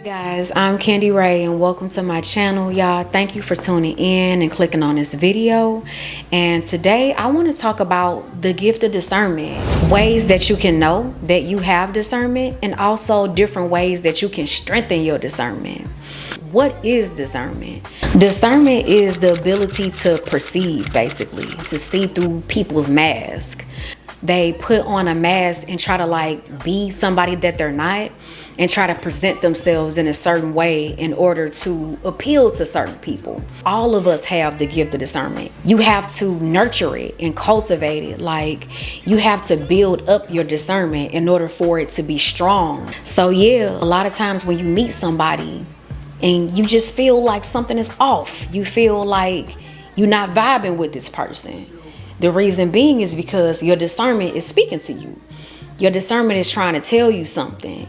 Guys, I'm Khandi Ray and welcome to my channel. Y'all, thank you for tuning in and clicking on this video. And today I want to talk about the gift of discernment, ways that you can know that you have discernment, and also different ways that you can strengthen your discernment. What is discernment? Discernment is the ability to perceive, basically, to see through people's mask. They put on a mask and try to be somebody that they're not, and try to present themselves in a certain way in order to appeal to certain people. All of us have the gift of discernment. You have to nurture it and cultivate it. You have to build up your discernment in order for it to be strong. So yeah, a lot of times when you meet somebody and you just feel like something is off, you feel like you're not vibing with this person. The reason being is because your discernment is speaking to you. Your discernment is trying to tell you something.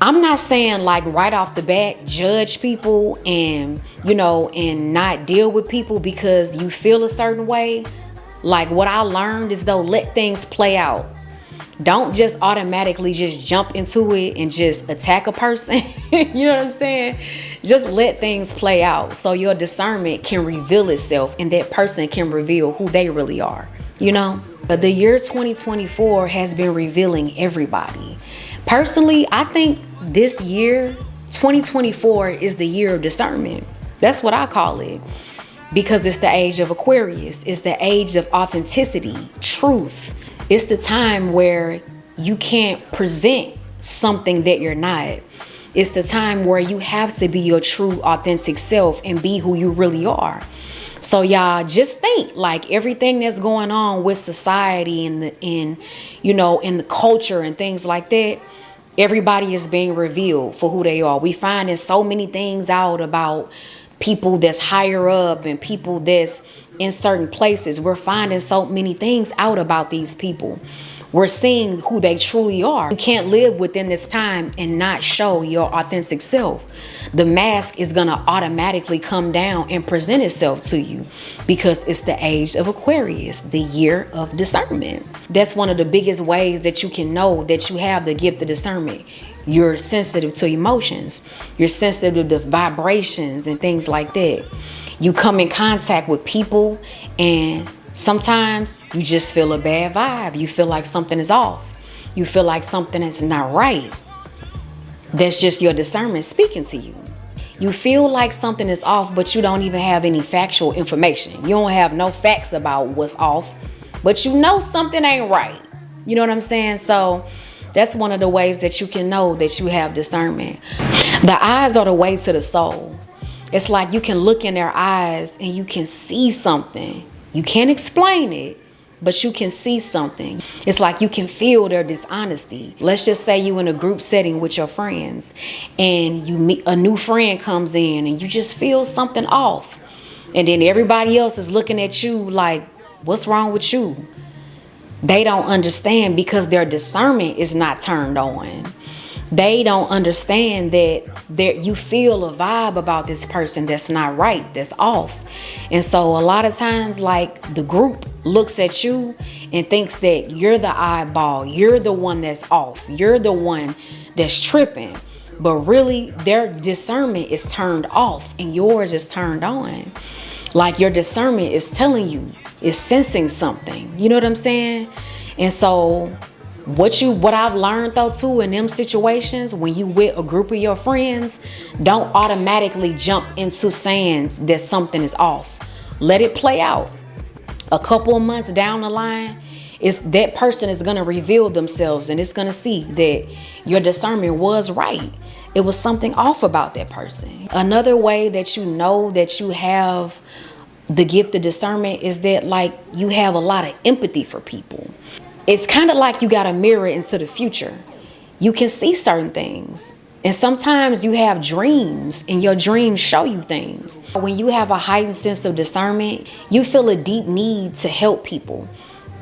I'm not saying right off the bat, judge people and not deal with people because you feel a certain way. What I learned is let things play out. Don't just automatically just jump into it and just attack a person. You know what I'm saying? Just let things play out so your discernment can reveal itself and that person can reveal who they really are, But the year 2024 has been revealing everybody. Personally, I think this year, 2024, is the year of discernment. That's what I call it. Because it's the age of Aquarius. It's the age of authenticity, truth. It's the time where you can't present something that you're not. It's the time where you have to be your true, authentic self and be who you really are. So y'all just think everything that's going on with society and in the culture and things like that, everybody is being revealed for who they are. We finding so many things out about people that's higher up and people that's in certain places. We're finding so many things out about these people. We're seeing who they truly are. You can't live within this time and not show your authentic self. The mask is gonna automatically come down and present itself to you because it's the age of Aquarius, the year of discernment. That's one of the biggest ways that you can know that you have the gift of discernment. You're sensitive to emotions. You're sensitive to vibrations and things like that. You come in contact with people and sometimes you just feel a bad vibe. You feel like something is off. You feel like something is not right. That's just your discernment speaking to you. You feel like something is off, but you don't even have any factual information. You don't have no facts about what's off, but you know something ain't right. You know what I'm saying? So that's one of the ways that you can know that you have discernment. The eyes are the way to the soul. It's like you can look in their eyes and you can see something. You can't explain it, but you can see something. It's like you can feel their dishonesty. Let's just say you in a group setting with your friends and you meet a new friend comes in and you just feel something off. And then everybody else is looking at you like, what's wrong with you? They don't understand because their discernment is not turned on. They don't understand that you feel a vibe about this person that's not right, that's off. And so a lot of times, the group looks at you and thinks that you're the eyeball, you're the one that's off, you're the one that's tripping. But really, their discernment is turned off and yours is turned on. Your discernment is telling you, is sensing something. You know what I'm saying? And so what I've learned though too in them situations, when you with a group of your friends, don't automatically jump into saying that something is off. Let it play out. A couple of months down the line, that person is going to reveal themselves and it's going to see that your discernment was right. It was something off about that person. Another way that you know that you have the gift of discernment is that you have a lot of empathy for people. It's kind of like you got a mirror into the future. You can see certain things. And sometimes you have dreams and your dreams show you things. When you have a heightened sense of discernment, you feel a deep need to help people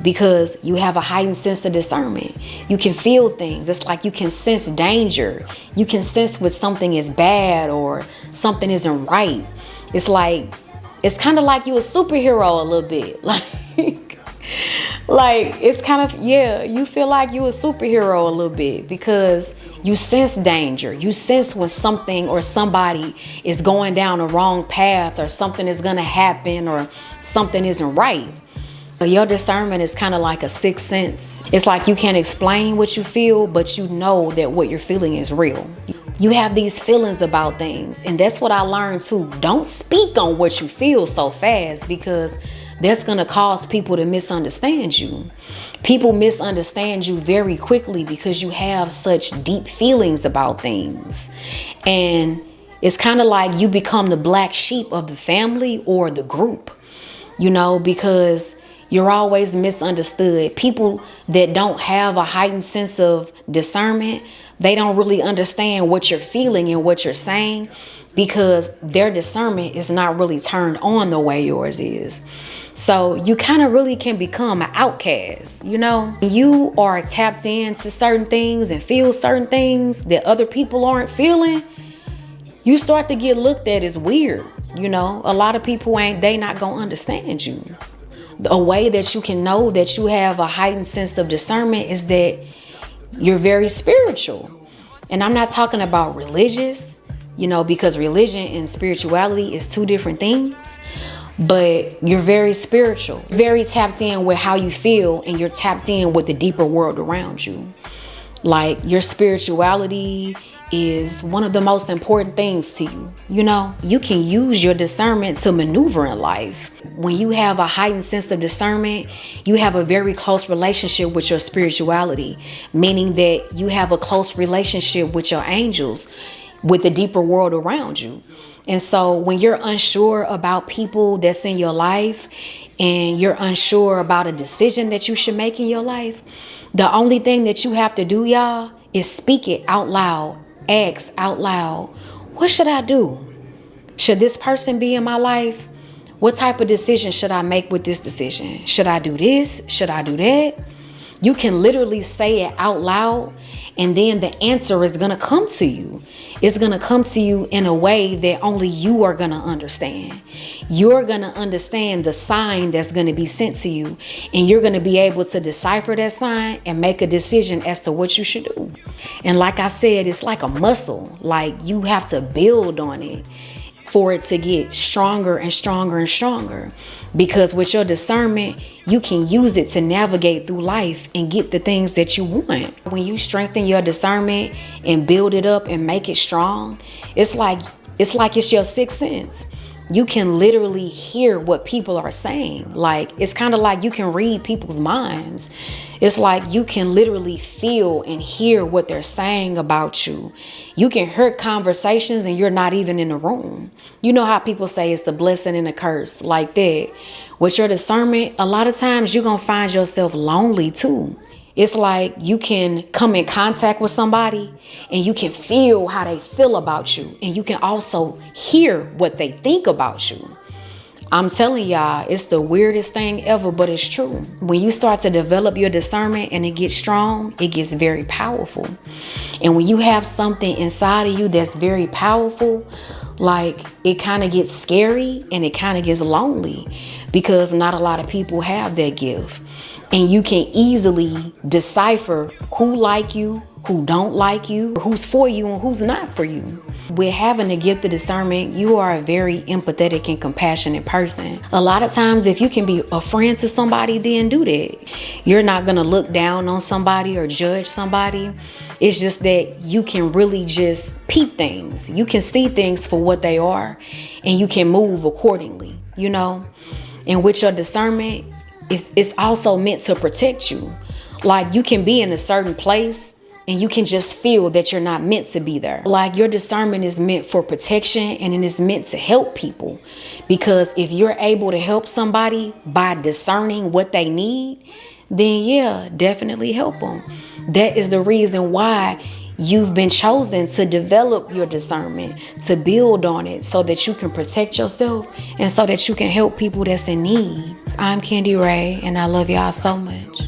because you have a heightened sense of discernment. You can feel things. It's like you can sense danger. You can sense when something is bad or something isn't right. It's kind of like you a superhero a little bit. Like, it's kind of, yeah, you feel like you a superhero a little bit because you sense danger. You sense when something or somebody is going down a wrong path, or something is going to happen, or something isn't right. But your discernment is kind of like a sixth sense. It's like you can't explain what you feel, but you know that what you're feeling is real. You have these feelings about things. And that's what I learned too. Don't speak on what you feel so fast, because that's going to cause people to misunderstand you. People misunderstand you very quickly because you have such deep feelings about things. And it's kind of like you become the black sheep of the family or the group, you know, because you're always misunderstood. People that don't have a heightened sense of discernment, they don't really understand what you're feeling and what you're saying, because their discernment is not really turned on the way yours is. So you kind of really can become an outcast, you know? You are tapped into certain things and feel certain things that other people aren't feeling. You start to get looked at as weird, you know? A lot of people they not gonna understand you. A way that you can know that you have a heightened sense of discernment is that you're very spiritual. And I'm not talking about religious, you know, because religion and spirituality is two different things. But you're very spiritual, very tapped in with how you feel, and you're tapped in with the deeper world around you. Like, your spirituality is one of the most important things to you. You know, you can use your discernment to maneuver in life. When you have a heightened sense of discernment, you have a very close relationship with your spirituality, meaning that you have a close relationship with your angels, with the deeper world around you. And so when you're unsure about people that's in your life, and you're unsure about a decision that you should make in your life, the only thing that you have to do, y'all, is speak it out loud. Ask out loud, what should I do? Should this person be in my life? What type of decision should I make with this decision? Should I do this? Should I do that? You can literally say it out loud, and then the answer is going to come to you. It's going to come to you in a way that only you are going to understand. You're going to understand the sign that's going to be sent to you, and you're going to be able to decipher that sign and make a decision as to what you should do. And like I said, it's like a muscle. Like, you have to build on it for it to get stronger and stronger and stronger. Because with your discernment, you can use it to navigate through life and get the things that you want. When you strengthen your discernment and build it up and make it strong, it's like it's your sixth sense. You can literally hear what people are saying. Like, it's kind of like you can read people's minds. It's like you can literally feel and hear what they're saying about you. You can hear conversations and you're not even in the room. You know how people say it's the blessing and the curse, like that. With your discernment, a lot of times you're going to find yourself lonely too. It's like you can come in contact with somebody and you can feel how they feel about you. And you can also hear what they think about you. I'm telling y'all, it's the weirdest thing ever, but it's true. When you start to develop your discernment and it gets strong, it gets very powerful. And when you have something inside of you that's very powerful, like, it kind of gets scary and it kind of gets lonely, because not a lot of people have that gift. And you can easily decipher who like you, who don't like you, who's for you and who's not for you. With having a gift of discernment, you are a very empathetic and compassionate person. A lot of times, if you can be a friend to somebody, then do that. You're not going to look down on somebody or judge somebody. It's just that you can really just peep things. You can see things for what they are, and you can move accordingly, you know? And with your discernment, it's also meant to protect you. Like, you can be in a certain place and you can just feel that you're not meant to be there. Like, your discernment is meant for protection, and it is meant to help people. Because if you're able to help somebody by discerning what they need, then yeah, definitely help them. That is the reason why you've been chosen to develop your discernment, to build on it so that you can protect yourself and so that you can help people that's in need. I'm Khandi Ray, and I love y'all so much.